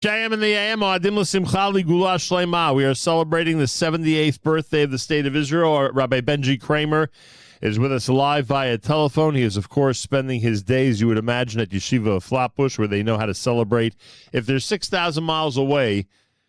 JM in the AM, Adim L'Simcha Ligula Shlema. We are celebrating the 78th birthday of the State of Israel. Rabbi Benjy Kramer is with us live via telephone. He is, of course, spending his days, you would imagine, at Yeshiva of Flatbush, where they know how to celebrate. If they're 6,000 miles away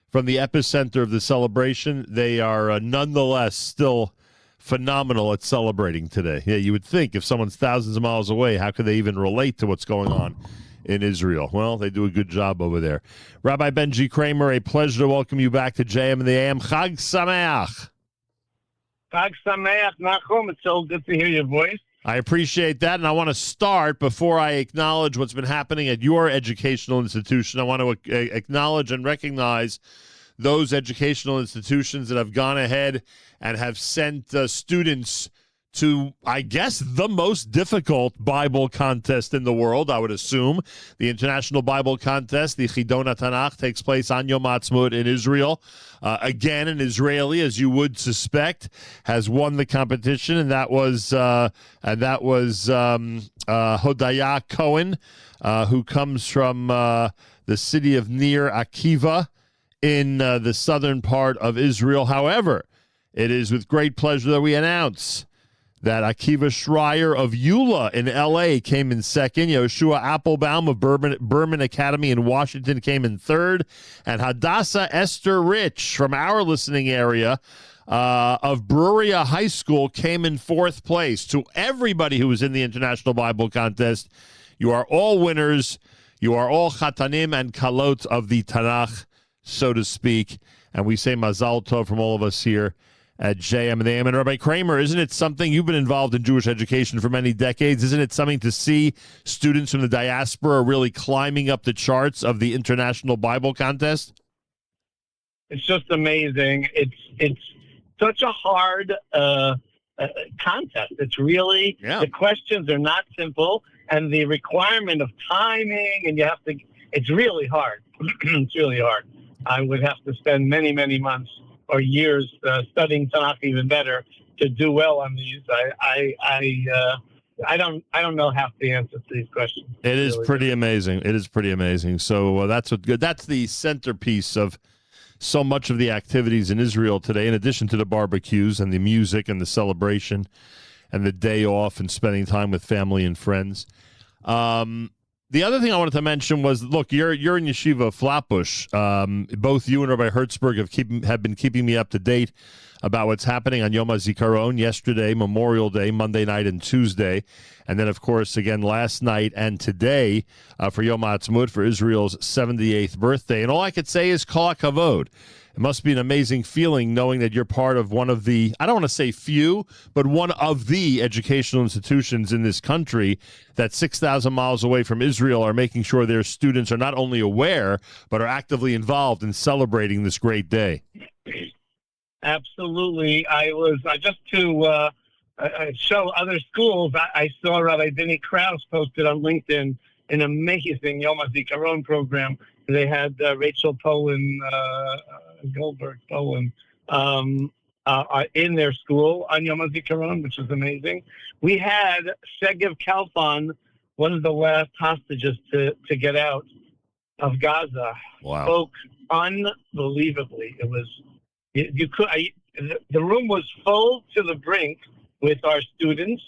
from the epicenter of the celebration, they are nonetheless still phenomenal at celebrating today. Yeah, you would think if someone's thousands of miles away, how could they even relate to what's going on in Israel? Well, they do a good job over there. Rabbi Benjy Kramer, a pleasure to welcome you back to JM in the AM. Chag Sameach. Chag Sameach, Nachum. It's so good to hear your voice. I appreciate that, and I want to start, before I acknowledge what's been happening at your educational institution, I want to acknowledge and recognize those educational institutions that have gone ahead and have sent students to, I guess, the most difficult Bible contest in the world, I would assume. The International Bible Contest, the Chidon HaTanach, takes place on Yom HaAtzmaut in Israel. Again, an Israeli, as you would suspect, has won the competition, and that was Hodaya Cohen, who comes from the city of Nir Akiva in the southern part of Israel. However, it is with great pleasure that we announce that Akiva Schreier of Eula in L.A. came in second. Yoshua Applebaum of Berman Academy in Washington came in third. And Hadassah Esther Rich from our listening area of Breweria High School came in fourth place. To everybody who was in the International Bible Contest, you are all winners. You are all Chatanim and Kalot of the Tanakh, so to speak. And we say Mazal Tov from all of us here at JM and the AM. And Rabbi Kramer, isn't it something, you've been involved in Jewish education for many decades, isn't it something to see students from the diaspora really climbing up the charts of the International Bible Contest? It's just amazing. It's such a hard contest. It's really, the questions are not simple, and the requirement of timing, and it's really hard. It's really hard. I would have to spend many, many months or years studying Tanakh even better to do well on these. I don't know half the answers to these questions. It is really pretty amazing. It is pretty amazing. So that's what good. That's the centerpiece of so much of the activities in Israel today. In addition to the barbecues and the music and the celebration and the day off and spending time with family and friends. The other thing I wanted to mention was, look, you're in Yeshiva of Flatbush. Both you and Rabbi Hertzberg have been keeping me up to date about what's happening on Yom HaZikaron, yesterday, Memorial Day, Monday night and Tuesday. And then, of course, again, last night and today for Yom HaAtzmaut, for Israel's 78th birthday. And all I could say is Kol HaKavod. It must be an amazing feeling knowing that you're part of one of the, I don't want to say few, but one of the educational institutions in this country that 6,000 miles away from Israel are making sure their students are not only aware, but are actively involved in celebrating this great day. Absolutely. Just to show other schools, I saw Rabbi Benjy Kramer posted on LinkedIn an amazing Yom HaZikaron program. They had Rachel Goldberg Poland in their school on Yom HaZikaron, which is amazing. We had Segev Kalfan, one of the last hostages to get out of Gaza. Wow. Spoke unbelievably. It was the room was full to the brink with our students,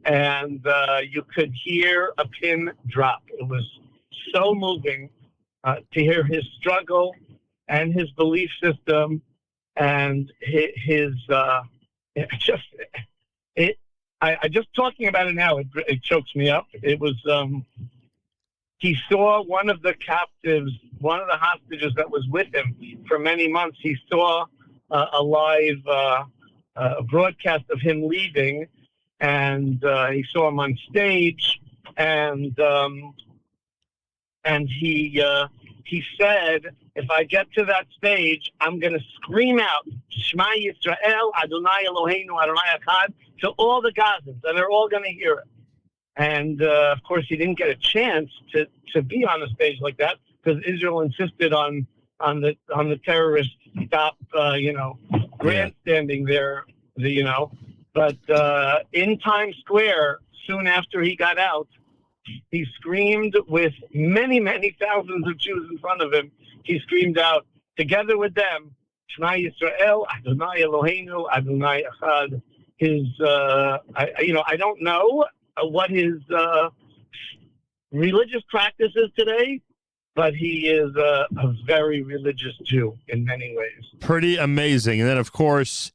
and you could hear a pin drop. It was so moving to hear his struggle and his belief system, and I just talking about it now, it chokes me up. It was, he saw one of the captives, one of the hostages that was with him for many months. He saw a live broadcast of him leaving, and he saw him on stage, and he said, if I get to that stage, I'm going to scream out, Shema Yisrael, Adonai Eloheinu, Adonai Echad, to all the Gazans, and they're all going to hear it. And, of course, he didn't get a chance to be on a stage like that because Israel insisted on the terrorists stop, grandstanding there, But in Times Square, soon after he got out, he screamed with many, many thousands of Jews in front of him. he screamed out together with them, Shema Yisrael, Adonai Eloheinu, Adonai Echad. I don't know what his religious practice is today, but he is a very religious Jew in many ways. Pretty amazing. And then, of course,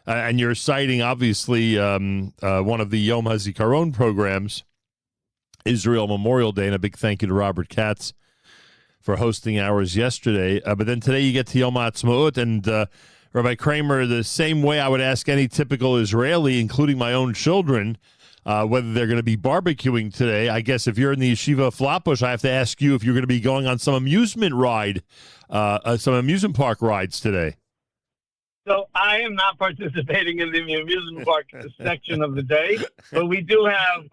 and you're citing, obviously, one of the Yom HaZikaron programs, Israel Memorial Day, and a big thank you to Robert Katz for hosting ours yesterday. But then today you get to Yom HaAtzmaut, and Rabbi Kramer, the same way I would ask any typical Israeli, including my own children, whether they're going to be barbecuing today. I guess if you're in the yeshiva of Flatbush, I have to ask you if you're going to be going on some amusement park rides today. So I am not participating in the amusement park section of the day, but we do have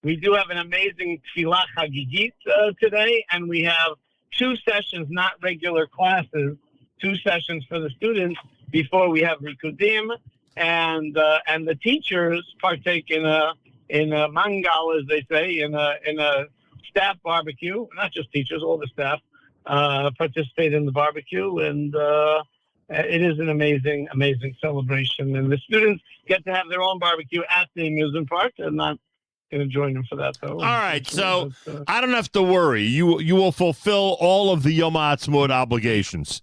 an amazing tefillah chagigit today, and we have 2 sessions, not regular classes, 2 sessions for the students before we have rikudim. And the teachers partake in a mangal, as they say, in a staff barbecue. Not just teachers, all the staff participate in the barbecue, and it is an amazing celebration. And the students get to have their own barbecue at the amusement park. I'm not going to join them for that, though. All right, so I don't have to worry. You will fulfill all of the Yom HaAtzmaut obligations.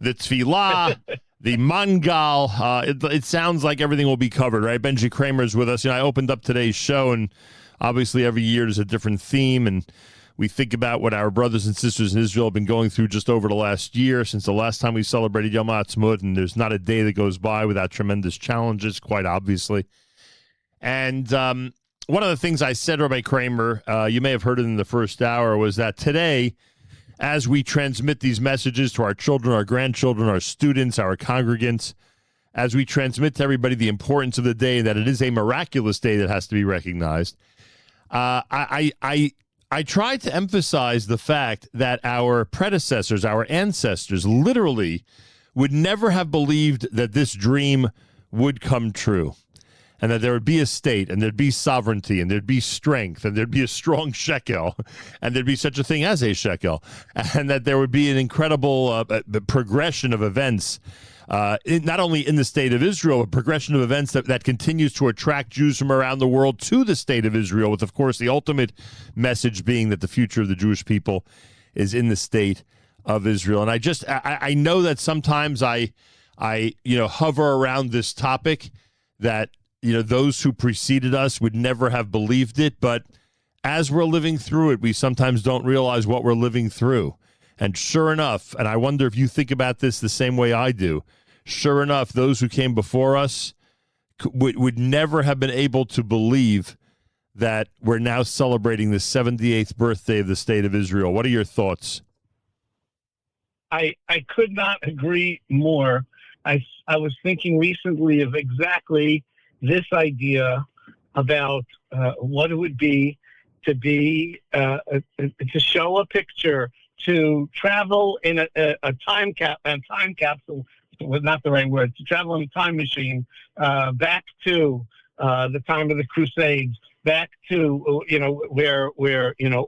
The tefillah. The mangal, it sounds like everything will be covered, right? Benjy Kramer is with us. I opened up today's show, and obviously every year there's a different theme, and we think about what our brothers and sisters in Israel have been going through just over the last year, since the last time we celebrated Yom HaAtzmaut, and there's not a day that goes by without tremendous challenges, quite obviously. And one of the things I said, Rabbi Kramer, you may have heard it in the first hour, was that today, as we transmit these messages to our children, our grandchildren, our students, our congregants, as we transmit to everybody the importance of the day, that it is a miraculous day that has to be recognized, I tried to emphasize the fact that our predecessors, our ancestors, literally would never have believed that this dream would come true, and that there would be a state, and there'd be sovereignty, and there'd be strength, and there'd be a strong shekel, and there'd be such a thing as a shekel, and that there would be an incredible progression of events, not only in the state of Israel, but progression of events that continues to attract Jews from around the world to the state of Israel, with, of course, the ultimate message being that the future of the Jewish people is in the state of Israel. And I know that sometimes I hover around this topic, that those who preceded us would never have believed it. But as we're living through it, we sometimes don't realize what we're living through. And sure enough, and I wonder if you think about this the same way I do, sure enough, those who came before us would never have been able to believe that we're now celebrating the 78th birthday of the state of Israel. What are your thoughts? I could not agree more. I was thinking recently of exactly this idea about what it would be to show a picture, to travel in a time capsule was not the right word, to travel in a time machine back to the time of the Crusades, back to where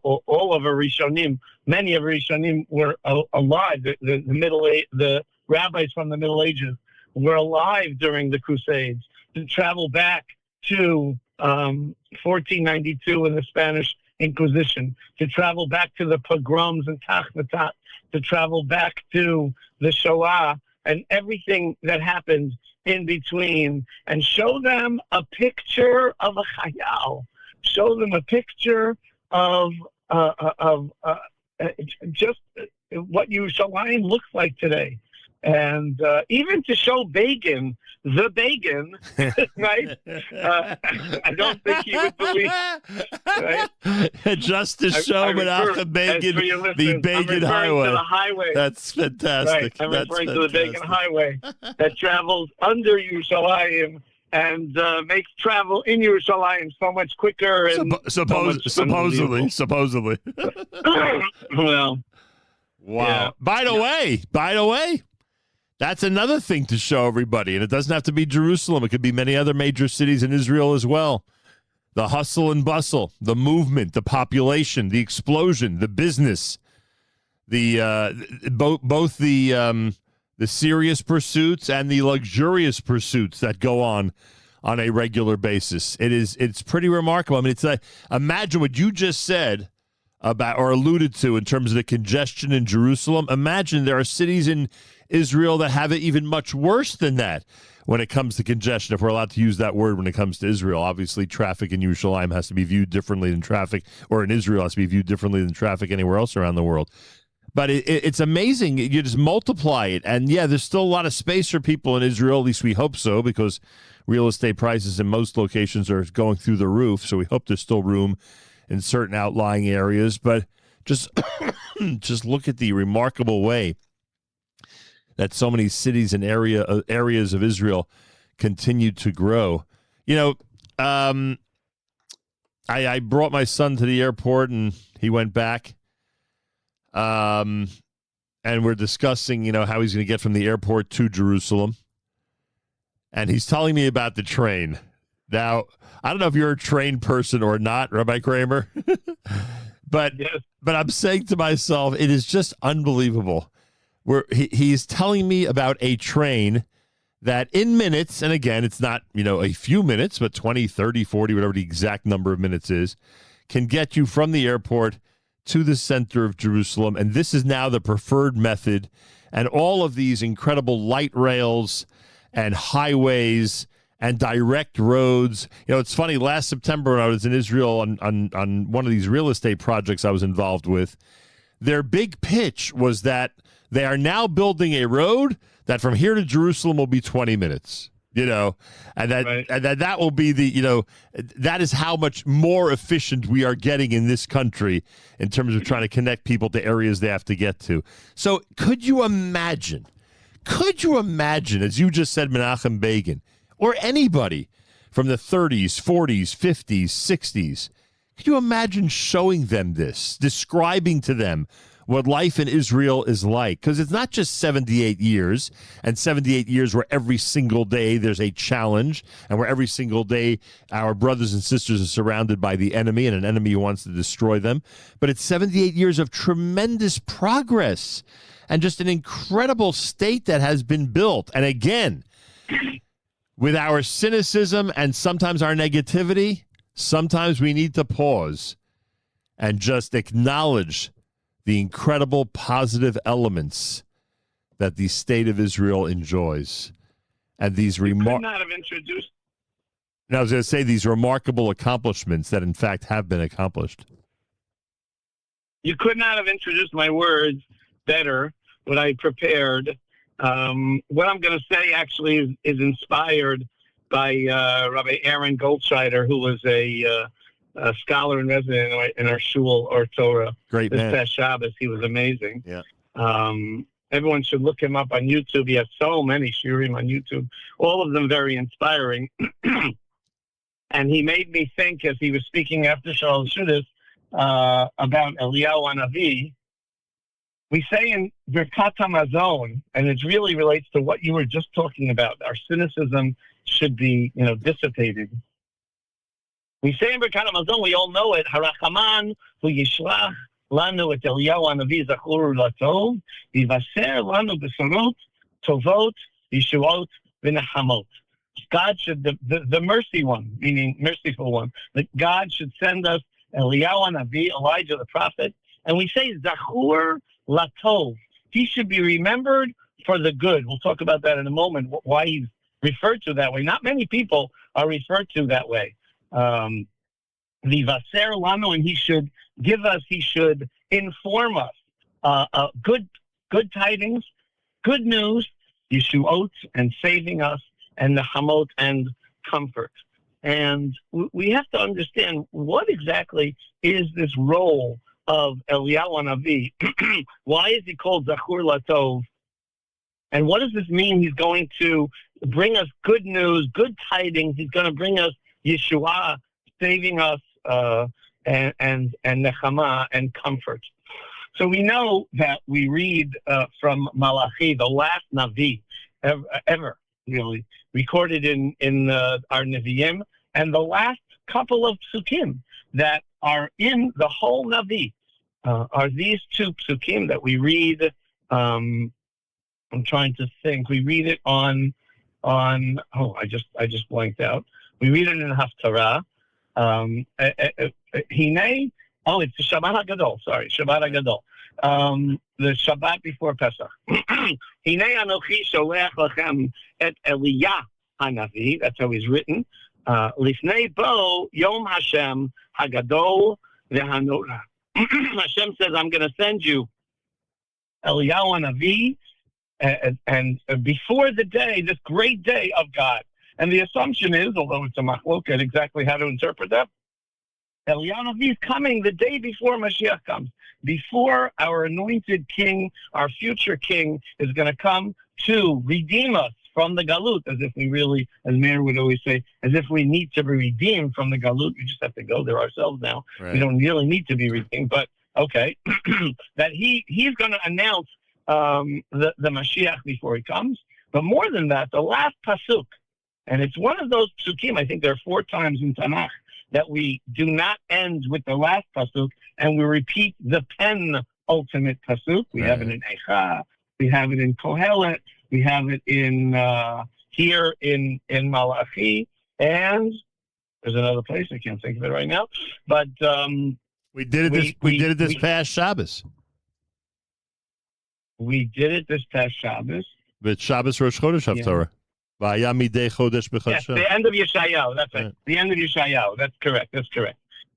all of our Rishonim, many of our Rishonim were alive. The rabbis from the Middle Ages were alive during the Crusades. To travel back to 1492 in the Spanish Inquisition, to travel back to the pogroms in Tachnatat, to travel back to the Shoah and everything that happened in between, and show them a picture of a chayal, show them a picture of just what Yerushalayim looks like today. And even to show Begin, right? I don't think he would believe. Right? Just to show Menachem Begin, the Begin Highway. To the highway. That's fantastic. Right. I'm referring to the Begin Highway that travels under Yerushalayim and makes travel in Yerushalayim so much quicker. And supposedly. Well, wow. Yeah. By the way. That's another thing to show everybody, and it doesn't have to be Jerusalem. It could be many other major cities in Israel as well. The hustle and bustle, the movement, the population, the explosion, the business, both the serious pursuits and the luxurious pursuits that go on a regular basis. It's pretty remarkable. I mean, imagine what you just said about or alluded to in terms of the congestion in Jerusalem. Imagine there are cities in Israel that have it even much worse than that when it comes to congestion, if we're allowed to use that word when it comes to Israel. Obviously, traffic in Yerushalayim has to be viewed differently than traffic, or in Israel has to be viewed differently than traffic anywhere else around the world. But it's amazing. You just multiply it. And, yeah, there's still a lot of space for people in Israel. At least we hope so, because real estate prices in most locations are going through the roof. So we hope there's still room in certain outlying areas. But just look at the remarkable way that so many cities and areas of Israel continue to grow. You know, I brought my son to the airport, and he went back. And we're discussing, how he's going to get from the airport to Jerusalem. And he's telling me about the train. Now, I don't know if you're a train person or not, Rabbi Kramer, but yes. But I'm saying to myself, it is just unbelievable. He's telling me about a train that in minutes, and again, it's not, a few minutes, but 20, 30, 40, whatever the exact number of minutes is, can get you from the airport to the center of Jerusalem. And this is now the preferred method. And all of these incredible light rails and highways and direct roads. It's funny, last September when I was in Israel on one of these real estate projects I was involved with, their big pitch was that they are now building a road that from here to Jerusalem will be 20 minutes. And that right. and that will be that is how much more efficient we are getting in this country in terms of trying to connect people to areas they have to get to. So could you imagine, as you just said, Menachem Begin, or anybody from the 30s, 40s, 50s, 60s, could you imagine showing them this, describing to them what life in Israel is like? Because it's not just 78 years, and 78 years where every single day there's a challenge, and where every single day our brothers and sisters are surrounded by the enemy, and an enemy who wants to destroy them. But it's 78 years of tremendous progress, and just an incredible state that has been built. And again, with our cynicism and sometimes our negativity, sometimes we need to pause and just acknowledge the incredible positive elements that the state of Israel enjoys. And these could not have introduced. I was going to say these remarkable accomplishments that in fact have been accomplished. You could not have introduced my words better, what I prepared. What I'm going to say actually is inspired by Rabbi Aaron Goldschneider, who was a scholar and resident in our shul or Torah. Great this man. past Shabbos. He was amazing. Yeah. Everyone should look him up on YouTube. He has so many shiurim on YouTube, all of them very inspiring. And he made me think, as he was speaking after Shalom Shudas, about Eliyahu Hanavi. We say in Birkat HaMazon, and it really relates to what you were just talking about. Our cynicism should be, dissipated. We say in Birkat HaMazon, we all know it, Harachaman hu yishlach lanu et Eliyahu Hanavi zachur latov, vivaser lanu besorot tovot, yishuot v'nechamot. God should, the mercy one, meaning merciful one, that God should send us Eliyahu Hanavi, Elijah the prophet, and we say zachur latov. He should be remembered for the good. We'll talk about that in a moment, why he's referred to that way. Not many people are referred to that way. The Vaser Lano, and he should give us, he should inform us good tidings, good news, Yeshuot, and saving us, and the Hamot and comfort. And we have to understand what exactly is this role of Eliyahu Hanavi. Why is he called Zachur Latov? And what does this mean? He's going to bring us good news, good tidings. He's going to bring us Yeshua, saving us, and Nechama, and comfort. So we know that we read from Malachi, the last Navi ever really, recorded in our Nevi'im, and the last couple of Psukim that are in the whole Navi. are these two psukim that we read. I'm trying to think. We read it on. I just blanked out. We read it in Haftarah. Hine. Oh, it's the Shabbat HaGadol. Sorry, Shabbat HaGadol. The Shabbat before Pesach. Hine anochi sholech lachem et Eliyah hanavi. That's how he's written. Lifnei bo Yom Hashem HaGadol v'Hanorah. Hashem says, I'm going to send you Eliyahu Hanavi, and before the day, this great day of God. And the assumption is, although it's a machloket exactly how to interpret that, Eliyahu Hanavi is coming the day before Mashiach comes, before our anointed king, our future king, is going to come to redeem us from the galut, as if we really, as Meir would always say, as if we need to be redeemed from the galut. We just have to go there ourselves now. Right. We don't really need to be redeemed, but okay. That he's going to announce the Mashiach before he comes. But more than that, the last pasuk, and it's one of those psukim, I think there are 4 times in Tanakh, that we do not end with the last pasuk, and we repeat the penultimate pasuk. We have it in Eicha, we have it in Kohelet, we have it in here in Malachi, and there's another place I can't think of it right now. But we did it this past Shabbos. We did it this past Shabbos. With Shabbos Rosh Chodesh Haftarah. Yes, the end of Yeshayahu. That's right. The end of Yeshayahu. That's correct.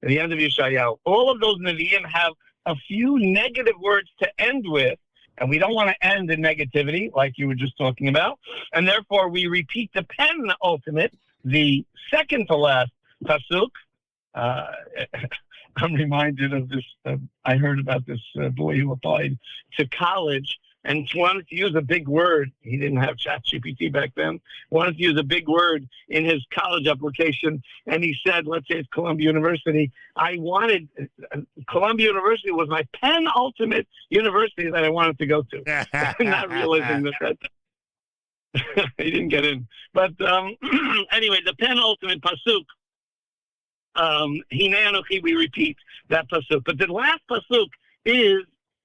The end of Yeshayahu. All of those Nevi'im have a few negative words to end with, and we don't want to end in negativity, like you were just talking about. And therefore, we repeat the penultimate, the second to last pasuk. I'm reminded of this. I heard about this boy who applied to college and wanted to use a big word. He didn't have ChatGPT back then. Wanted to use a big word in his college application. And he said, let's say it's Columbia University. Columbia University was my penultimate university that I wanted to go to. Not realizing that he didn't get in. But anyway, the penultimate pasuk, Hine Anochi, we repeat that pasuk. But the last pasuk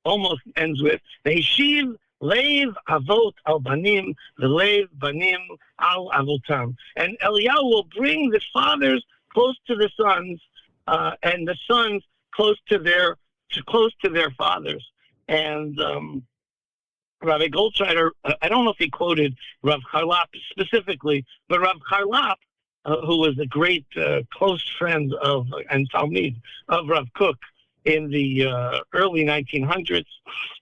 almost ends with Ve'eshiv leiv avot al banim v'leiv banim al avotam. And Eliyahu will bring the fathers close to the sons, and the sons close to their fathers. And Rabbi Goldschneider, I don't know if he quoted Rav Charlap specifically, but Rav Charlap, who was a great close friend and Talmid of Rav Kook in the early 1900s,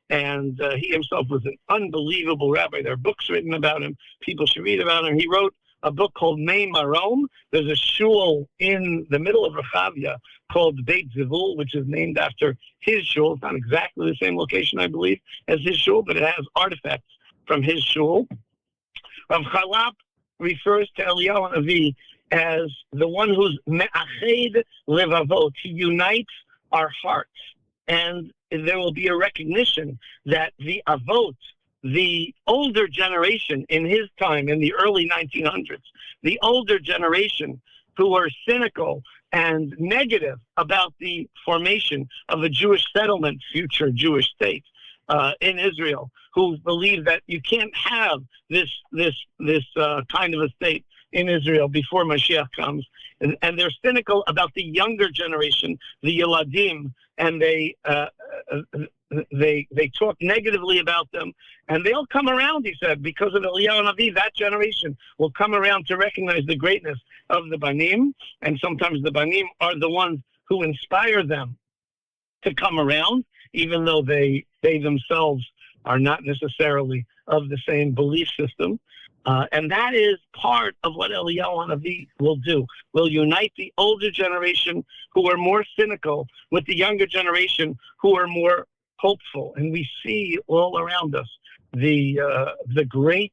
and he himself was an unbelievable rabbi. There are books written about him. People should read about him. He wrote a book called Mei Marom. There's a shul in the middle of Rechavia called Beit Zivul, which is named after his shul. It's not exactly the same location, I believe, as his shul, but it has artifacts from his shul. Rav Charlap refers to Eliyahu Hanavi as the one who's me'ached levavot. He unites our hearts. And there will be a recognition that the avot, the older generation in his time, in the early 1900s, the older generation who were cynical and negative about the formation of a Jewish settlement, future Jewish state in Israel, who believed that you can't have this kind of a state in Israel before Mashiach comes, and they're cynical about the younger generation, the Yeladim, and they talk negatively about them, and they'll come around, he said, because of Eliyahu Hanavi. That generation will come around to recognize the greatness of the Banim, and sometimes the Banim are the ones who inspire them to come around, even though they themselves are not necessarily of the same belief system. And that is part of what Eliyahu Hanavi will do. Will unite the older generation who are more cynical with the younger generation who are more hopeful. And we see all around us the great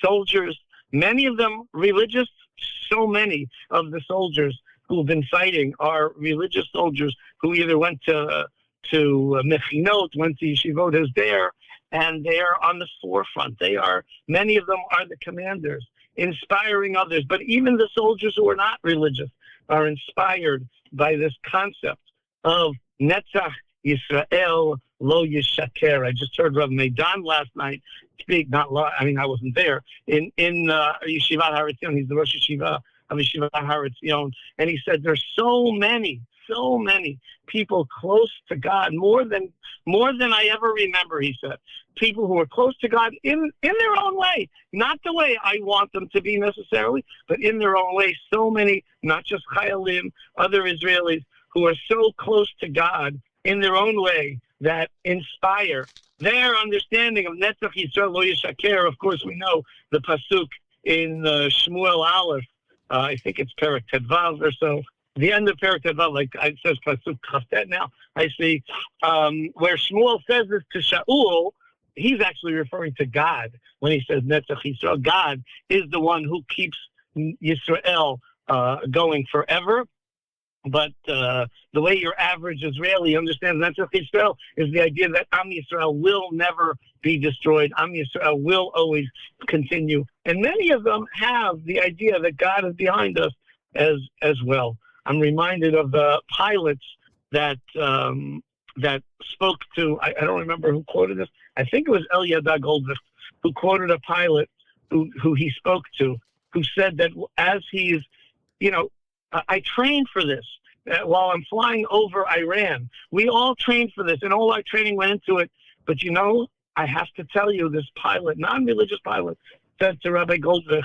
soldiers, many of them religious. So many of the soldiers who have been fighting are religious soldiers who either went to Mechinot, went to Yeshivot as there, and they are on the forefront. Many of them are the commanders, inspiring others. But even the soldiers who are not religious are inspired by this concept of Netzach Yisrael lo yishaker. I just heard Rabbi Meidan last night speak. I wasn't there in Yeshivat Har Etzion. He's the Rosh Yeshiva of Yeshivat Har Etzion, and he said there's so many people close to God, more than I ever remember. He said people who are close to God in their own way, not the way I want them to be necessarily, but in their own way. So many, not just Chayalim, other Israelis who are so close to God in their own way that inspire their understanding of Netzach Yisrael Lo Yishaker. Of course, we know the pasuk in Shmuel Aleph. I think it's Perek Tedvav or so. The end of Perek Tedvav, like it says pasuk Chaftet now. I see where Shmuel says this to Shaul. He's actually referring to God when he says Netzach Yisrael. God is the one who keeps Yisrael going forever. But the way your average Israeli understands Netzach Yisrael is the idea that Am Yisrael will never be destroyed. Am Yisrael will always continue. And many of them have the idea that God is behind us as well. I'm reminded of the pilots that spoke to, I don't remember who quoted this. I think it was Eliyahu Goldvicht who quoted a pilot who he spoke to, who said that as he's, I trained for this while I'm flying over Iran. We all trained for this, and all our training went into it. But I have to tell you, this pilot, non-religious pilot, said to Rabbi Goldvicht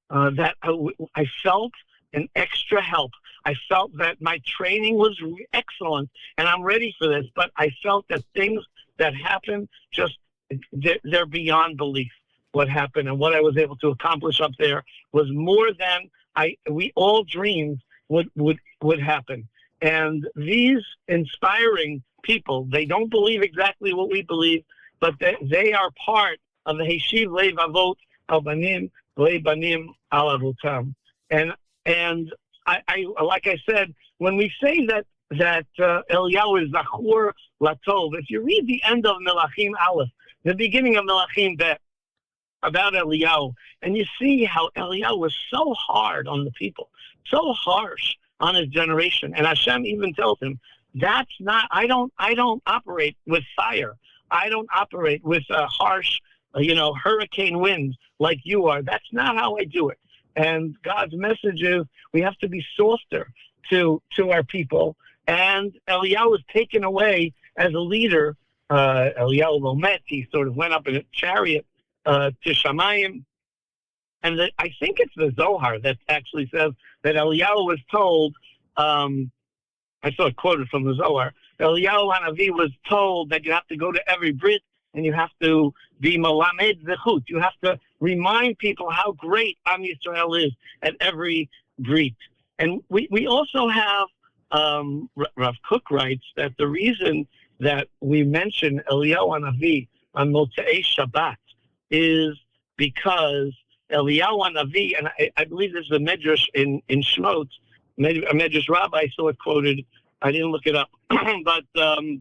that I felt an extra help. I felt that my training was excellent, and I'm ready for this. But I felt that things that happened, they're beyond belief. What happened and what I was able to accomplish up there was more than we all dreamed would happen. And these inspiring people, they don't believe exactly what we believe, but they are part of the Heshiv Levavot al Banim Lebanim al Avotam. And I like I said, when we say that Eliyahu is Zachur Latov, if you read the end of Melachim Aleph, the beginning of Melachim Bet, about Eliyahu, and you see how Eliyahu was so hard on the people, so harsh on his generation, and Hashem even tells him, "That's not. I don't operate with fire. I don't operate with harsh, hurricane winds like you are. That's not how I do it." And God's message is we have to be softer to our people. And Eliyahu was taken away as a leader. Eliyahu Lomet, he sort of went up in a chariot to Shamayim. And I think it's the Zohar that actually says that Eliyahu was told, I saw it quoted from the Zohar, Eliyahu Hanavi was told that you have to go to every Brit and you have to be Malamed Zechut. You have to remind people how great Am Yisrael is at every Brit. And we also have, Rav Kook writes that the reason that we mention Eliyahu Hanavi on Motzei Shabbat is because Eliyahu Hanavi, and I believe this is a medrash in Shmot, a medrash rabbi, I saw it quoted. I didn't look it up, but Eliyahu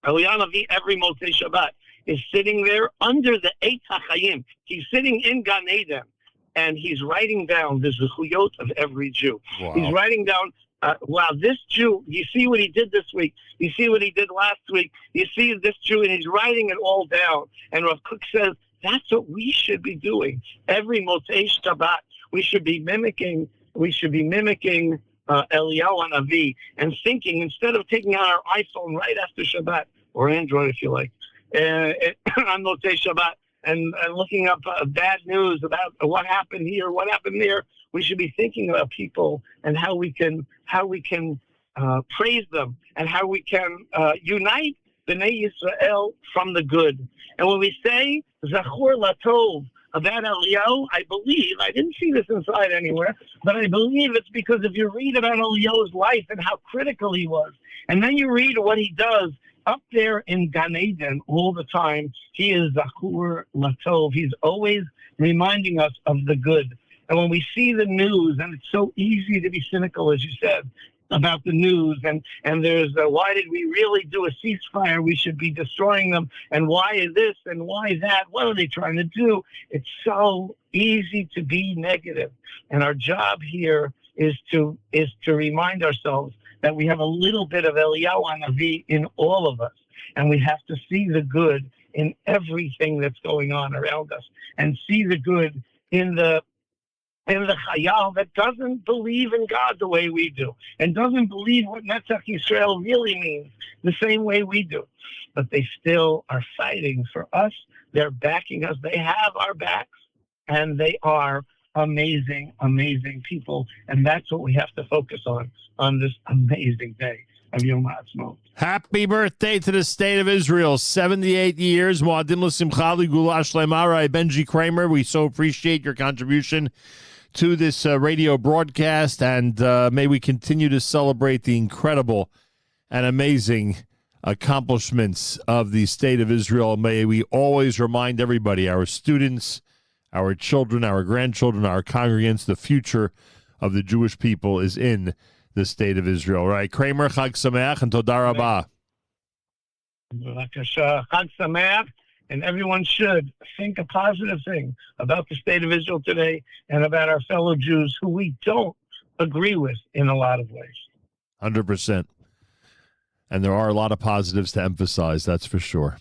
Hanavi every Motzei Shabbat is sitting there under the Eitz HaChaim. He's sitting in Gan Eden, and he's writing down the zechuyot of every Jew. Wow. He's writing down, wow, this Jew, you see what he did this week. You see what he did last week. You see this Jew, and he's writing it all down. And Rav Kook says, that's what we should be doing. Every Motzei Shabbat, we should be mimicking Eliyahu Hanavi and thinking, instead of taking out our iPhone right after Shabbat, or Android if you like, on Motzei Shabbat, and looking up bad news about what happened here, what happened there, we should be thinking about people and how we can praise them and how we can unite B'nai Yisrael from the good. And when we say Zachor Latov about Eliyahu, I believe, I didn't see this inside anywhere, but I believe it's because if you read about Eliyahu's life and how critical he was, and then you read what he does up there in Gan Eden all the time, he is Zachor Latov. He's always reminding us of the good. And when we see the news, and it's so easy to be cynical, as you said, about the news, and there's why did we really do a ceasefire? We should be destroying them. And why is this and why that? What are they trying to do? It's so easy to be negative. And our job here is to remind ourselves that we have a little bit of Eliyahu Hanavi in all of us. And we have to see the good in everything that's going on around us, and see the good in the Chayal that doesn't believe in God the way we do, and doesn't believe what Netzach Yisrael really means the same way we do. But they still are fighting for us. They're backing us. They have our backs, and they are amazing, amazing people. And that's what we have to focus on this amazing day of Yom HaAtzmaut. Happy birthday to the State of Israel. 78 years. Moadim l'simcha l'gula shlema. Rabbi Benjy Kramer, we so appreciate your contribution to this radio broadcast, and may we continue to celebrate the incredible and amazing accomplishments of the State of Israel. May we always remind everybody, our students, our children, our grandchildren, our congregants, the future of the Jewish people is in the State of Israel. Right, Kramer, Chag Sameach, and Toda Rabah. Chag Sameach, and everyone should think a positive thing about the State of Israel today and about our fellow Jews who we don't agree with in a lot of ways. 100%. And there are a lot of positives to emphasize, that's for sure.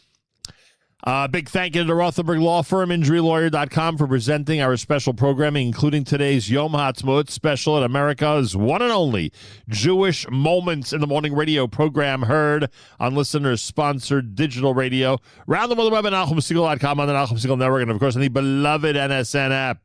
Big thank you to the Rothenberg Law Firm, InjuryLawyer.com, for presenting our special programming, including today's Yom HaAtzmaut Special at America's one and only Jewish Moments in the Morning radio program, heard on listeners-sponsored digital radio. Round the world web at NachumSegal.com, on the Nachum Segal Network, and, of course, on the beloved NSN app.